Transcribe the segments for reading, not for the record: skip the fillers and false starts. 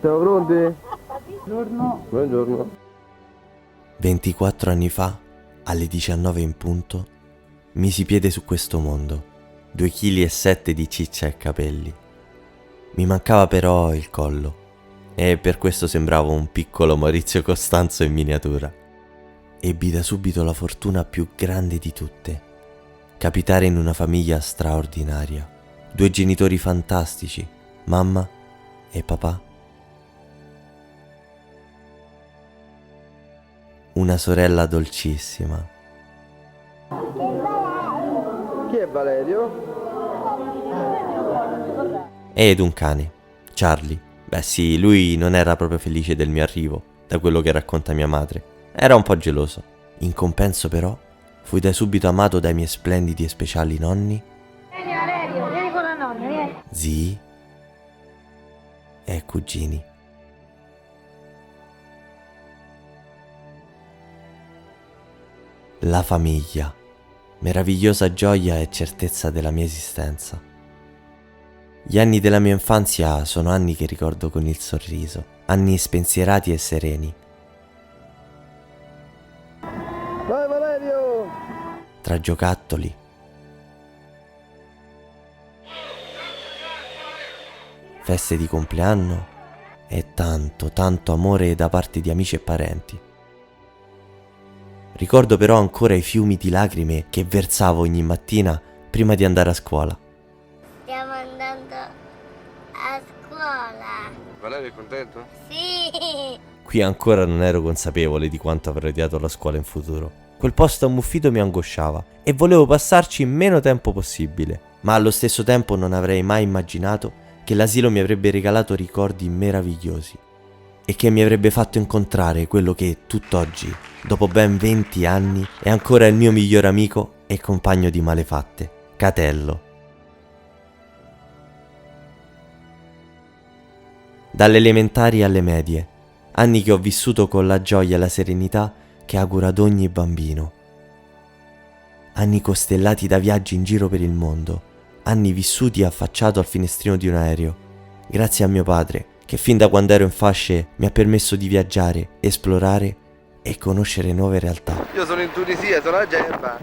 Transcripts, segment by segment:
Siamo pronti? Buongiorno. Buongiorno. 24 anni fa, alle 19 in punto, misi piede su questo mondo, 2,7 kg di ciccia e capelli. Mi mancava però il collo e per questo sembravo un piccolo Maurizio Costanzo in miniatura. Ebbi da subito la fortuna più grande di tutte: capitare in una famiglia straordinaria, 2 genitori fantastici, mamma e papà, una sorella dolcissima Chi è Valerio? ed un cane, Charlie. Beh sì, lui non era proprio felice del mio arrivo, da quello che racconta mia madre. Era un po' geloso. In compenso però, fui da subito amato dai miei splendidi e speciali nonni, Vieni Valerio, vieni con la nonna, vieni. zii e cugini. La famiglia, meravigliosa gioia e certezza della mia esistenza. Gli anni della mia infanzia sono anni che ricordo con il sorriso, anni spensierati e sereni, Vai Valerio! tra giocattoli, feste di compleanno e tanto amore da parte di amici e parenti. Ricordo però ancora i fiumi di lacrime che versavo ogni mattina prima di andare a scuola. Stiamo andando a scuola. Valerio è contento? Sì. Qui ancora non ero consapevole di quanto avrei odiato la scuola in futuro. Quel posto ammuffito mi angosciava e volevo passarci in meno tempo possibile, ma allo stesso tempo non avrei mai immaginato che l'asilo mi avrebbe regalato ricordi meravigliosi e che mi avrebbe fatto incontrare quello che tutt'oggi, dopo ben 20 anni, è ancora il mio migliore amico e compagno di malefatte, Catello. Dalle elementari alle medie, anni che ho vissuto con la gioia e la serenità che auguro ad ogni bambino. Anni costellati da viaggi in giro per il mondo, anni vissuti affacciato al finestrino di un aereo, grazie a mio padre, che fin da quando ero in fasce mi ha permesso di viaggiare, esplorare e conoscere nuove realtà. Io sono in Tunisia, sono a Gerba.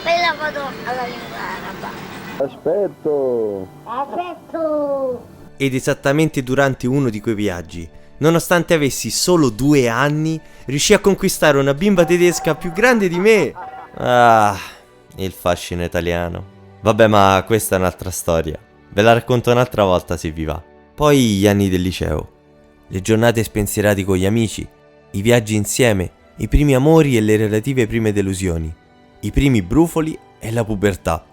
Quella foto alla lingua araba. Aspetto! Aspetto. Ed esattamente durante uno di quei viaggi, nonostante avessi solo 2 anni, riuscii a conquistare una bimba tedesca più grande di me. Ah, il fascino italiano. Vabbè, ma questa è un'altra storia. Ve la racconto un'altra volta se vi va. Poi gli anni del liceo, le giornate spensierate con gli amici, i viaggi insieme, i primi amori e le relative prime delusioni, i primi brufoli e la pubertà,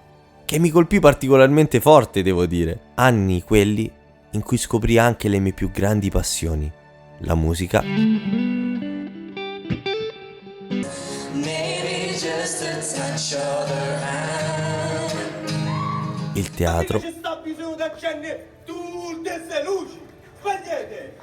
che mi colpì particolarmente forte, devo dire. Anni quelli in cui scoprì anche le mie più grandi passioni, la musica, il teatro, Ci sta bisogno di accendere tutte queste luci. Spegnete!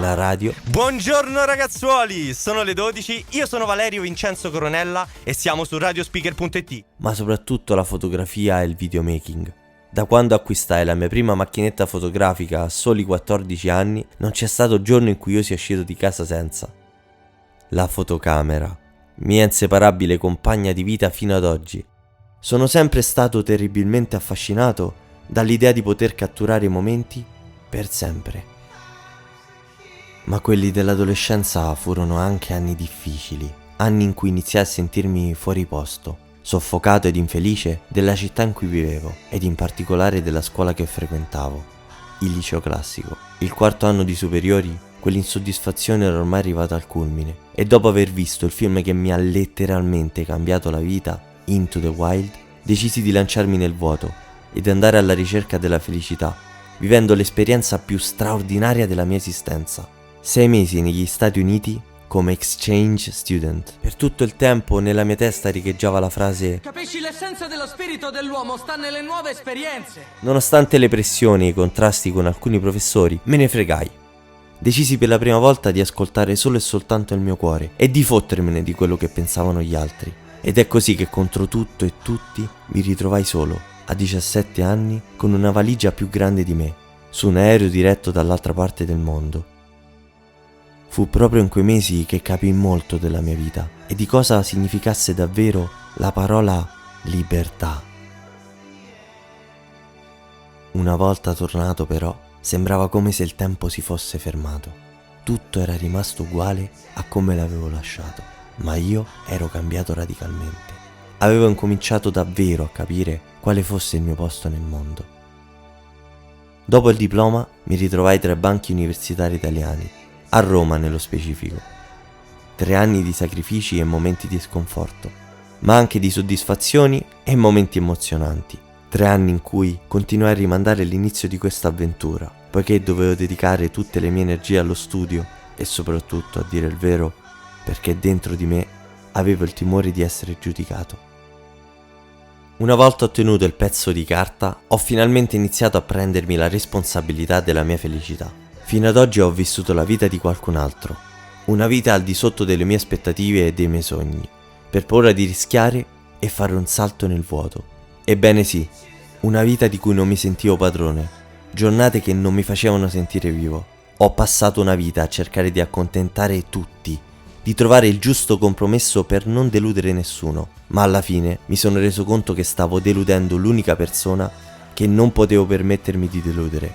la radio. Buongiorno ragazzuoli, sono le 12, io sono Valerio Vincenzo Coronella e siamo su radiospeaker.it. Ma soprattutto la fotografia e il videomaking. Da quando acquistai la mia prima macchinetta fotografica a soli 14 anni, non c'è stato giorno in cui io sia uscito di casa senza. La fotocamera, mia inseparabile compagna di vita fino ad oggi. Sono sempre stato terribilmente affascinato dall'idea di poter catturare i momenti per sempre. Ma quelli dell'adolescenza furono anche anni difficili, anni in cui iniziai a sentirmi fuori posto, soffocato ed infelice della città in cui vivevo ed in particolare della scuola che frequentavo, il liceo classico. Il 4º anno di superiori, quell'insoddisfazione era ormai arrivata al culmine e dopo aver visto il film che mi ha letteralmente cambiato la vita, Into the Wild, decisi di lanciarmi nel vuoto ed andare alla ricerca della felicità, vivendo l'esperienza più straordinaria della mia esistenza. 6 mesi negli Stati Uniti come exchange student. Per tutto il tempo nella mia testa riecheggiava la frase: Capisci, l'essenza dello spirito dell'uomo sta nelle nuove esperienze. Nonostante le pressioni e i contrasti con alcuni professori, me ne fregai. Decisi per la prima volta di ascoltare solo e soltanto il mio cuore e di fottermene di quello che pensavano gli altri. Ed è così che contro tutto e tutti mi ritrovai solo, a 17 anni, con una valigia più grande di me, su un aereo diretto dall'altra parte del mondo. Fu proprio in quei mesi che capii molto della mia vita e di cosa significasse davvero la parola libertà. Una volta tornato però, sembrava come se il tempo si fosse fermato. Tutto era rimasto uguale a come l'avevo lasciato, ma io ero cambiato radicalmente. Avevo incominciato davvero a capire quale fosse il mio posto nel mondo. Dopo il diploma mi ritrovai tra i banchi universitari italiani, a Roma nello specifico. 3 anni di sacrifici e momenti di sconforto, ma anche di soddisfazioni e momenti emozionanti. 3 anni in cui continuai a rimandare l'inizio di questa avventura, poiché dovevo dedicare tutte le mie energie allo studio e soprattutto, a dire il vero, perché dentro di me avevo il timore di essere giudicato. Una volta ottenuto il pezzo di carta, ho finalmente iniziato a prendermi la responsabilità della mia felicità. Fino ad oggi ho vissuto la vita di qualcun altro, una vita al di sotto delle mie aspettative e dei miei sogni, per paura di rischiare e fare un salto nel vuoto. Ebbene sì, una vita di cui non mi sentivo padrone, giornate che non mi facevano sentire vivo. Ho passato una vita a cercare di accontentare tutti, di trovare il giusto compromesso per non deludere nessuno, ma alla fine mi sono reso conto che stavo deludendo l'unica persona che non potevo permettermi di deludere,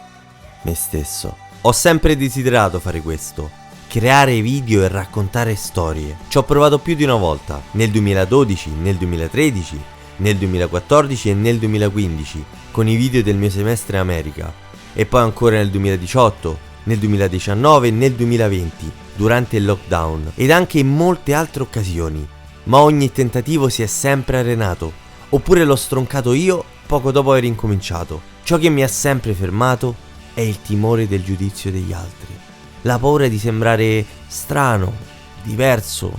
me stesso. Ho sempre desiderato fare questo, creare video e raccontare storie. Ci ho provato più di una volta, nel 2012, nel 2013, nel 2014 e nel 2015, con i video del mio semestre in America, e poi ancora nel 2018, nel 2019 e nel 2020, durante il lockdown, ed anche in molte altre occasioni, ma ogni tentativo si è sempre arenato, oppure l'ho stroncato io poco dopo aver incominciato. Ciò che mi ha sempre fermato è il timore del giudizio degli altri, la paura di sembrare strano, diverso,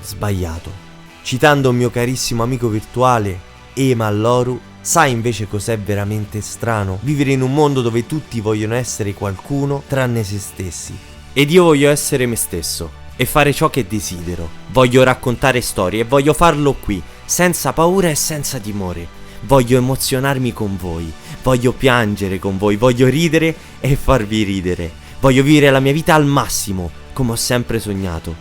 sbagliato. Citando un mio carissimo amico virtuale, Ema Loru, sai invece cos'è veramente strano? Vivere in un mondo dove tutti vogliono essere qualcuno tranne se stessi. Ed io voglio essere me stesso e fare ciò che desidero. Voglio raccontare storie e voglio farlo qui, senza paura e senza timore. Voglio emozionarmi con voi, voglio piangere con voi, voglio ridere e farvi ridere. Voglio vivere la mia vita al massimo, come ho sempre sognato.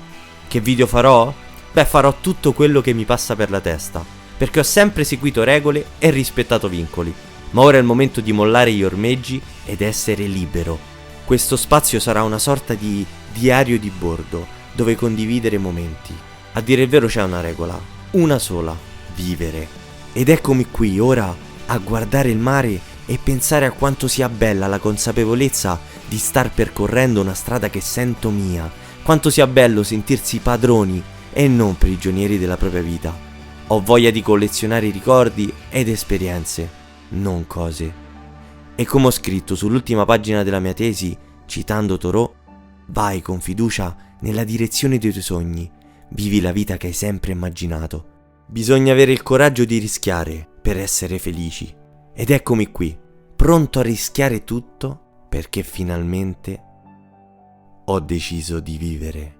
Che video farò? Beh, farò tutto quello che mi passa per la testa, perché ho sempre seguito regole e rispettato vincoli. Ma ora è il momento di mollare gli ormeggi ed essere libero. Questo spazio sarà una sorta di diario di bordo, dove condividere momenti. A dire il vero c'è una regola, una sola: vivere. Ed eccomi qui ora a guardare il mare e pensare a quanto sia bella la consapevolezza di star percorrendo una strada che sento mia, quanto sia bello sentirsi padroni e non prigionieri della propria vita. Ho voglia di collezionare ricordi ed esperienze, non cose. E come ho scritto sull'ultima pagina della mia tesi, citando Thoreau, vai con fiducia nella direzione dei tuoi sogni, vivi la vita che hai sempre immaginato. Bisogna avere il coraggio di rischiare per essere felici. Ed eccomi qui, pronto a rischiare tutto perché finalmente ho deciso di vivere.